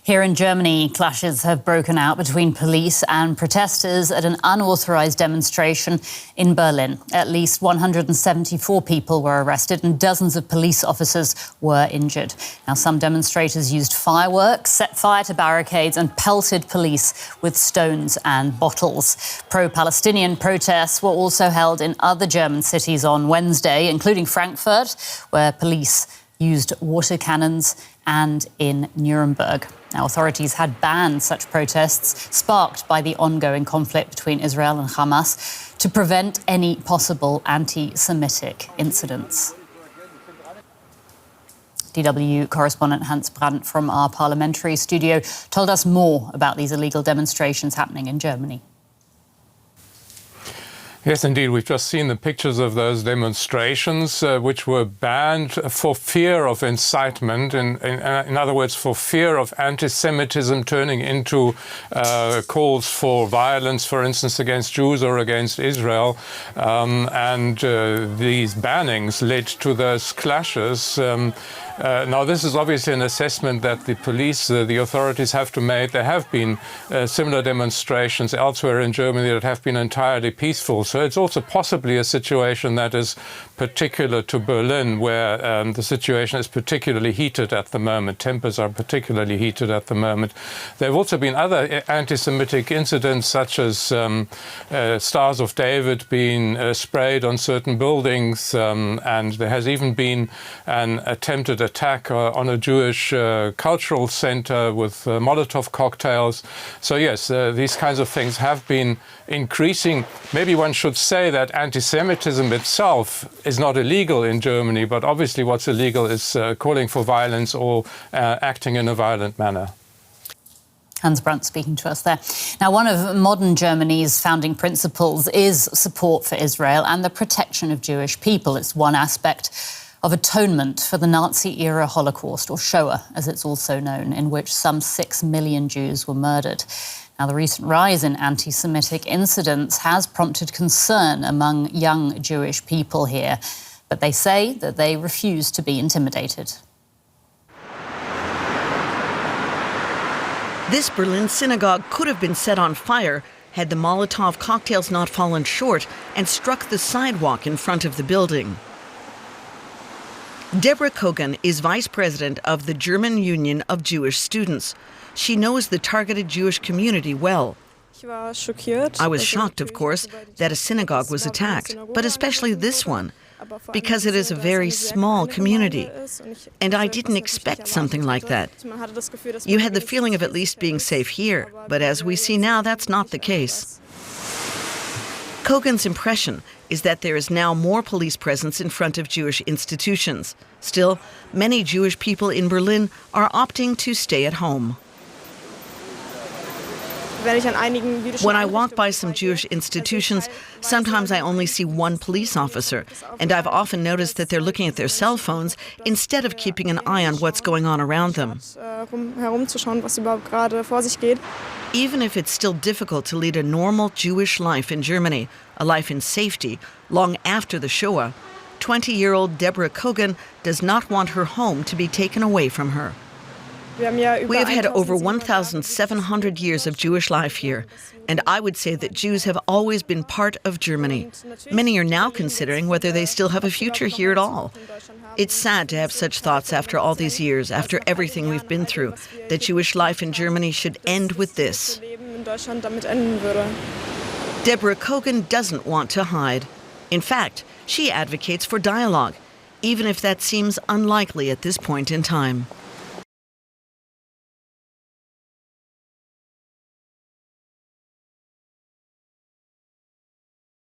Here in Germany, clashes have broken out between police and protesters at an unauthorized demonstration in Berlin. At least 174 people were arrested and dozens of police officers were injured. Now, some demonstrators used fireworks, set fire to barricades and pelted police with stones and bottles. Pro-Palestinian protests were also held in other German cities on Wednesday, including Frankfurt, where police used water cannons, and in Nuremberg. Now, authorities had banned such protests sparked by the ongoing conflict between Israel and Hamas to prevent any possible anti-Semitic incidents. DW correspondent Hans Brandt from our parliamentary studio told us more about these illegal demonstrations happening in Germany. Yes, indeed. We've just seen the pictures of those demonstrations, which were banned for fear of incitement, in other words, for fear of anti-Semitism turning into calls for violence, for instance, against Jews or against Israel. These bannings led to those clashes. Now, this is obviously an assessment that the police, the authorities have to make. There have been similar demonstrations elsewhere in Germany that have been entirely peaceful. So it's also possibly a situation that is particular to Berlin, where the situation is particularly heated at the moment. Tempers are particularly heated at the moment. There have also been other anti-Semitic incidents, such as Stars of David being sprayed on certain buildings, and there has even been an attempted attack on a Jewish cultural center with Molotov cocktails. So yes, these kinds of things have been increasing. Maybe one should say that anti-Semitism itself is not illegal in Germany, but obviously what's illegal is calling for violence or acting in a violent manner. Hans Brandt speaking to us there. Now, one of modern Germany's founding principles is support for Israel and the protection of Jewish people. It's one aspect of atonement for the Nazi-era Holocaust, or Shoah, as it's also known, in which some 6 million Jews were murdered. Now, the recent rise in anti-Semitic incidents has prompted concern among young Jewish people here, but they say that they refuse to be intimidated. This Berlin synagogue could have been set on fire had the Molotov cocktails not fallen short and struck the sidewalk in front of the building. Deborah Kogan is vice president of the German Union of Jewish Students. She knows the targeted Jewish community well. I was shocked, of course, that a synagogue was attacked, but especially this one, because it is a very small community. And I didn't expect something like that. You had the feeling of at least being safe here, but as we see now, that's not the case. Kogan's impression is that there is now more police presence in front of Jewish institutions. Still, many Jewish people in Berlin are opting to stay at home. When I walk by some Jewish institutions, sometimes I only see one police officer, and I've often noticed that they're looking at their cell phones instead of keeping an eye on what's going on around them. Even if it's still difficult to lead a normal Jewish life in Germany, a life in safety, long after the Shoah, 20-year-old Deborah Kogan does not want her home to be taken away from her. We have had over 1,700 years of Jewish life here, and I would say that Jews have always been part of Germany. Many are now considering whether they still have a future here at all. It's sad to have such thoughts after all these years, after everything we've been through, that Jewish life in Germany should end with this. Deborah Kogan doesn't want to hide. In fact, she advocates for dialogue, even if that seems unlikely at this point in time.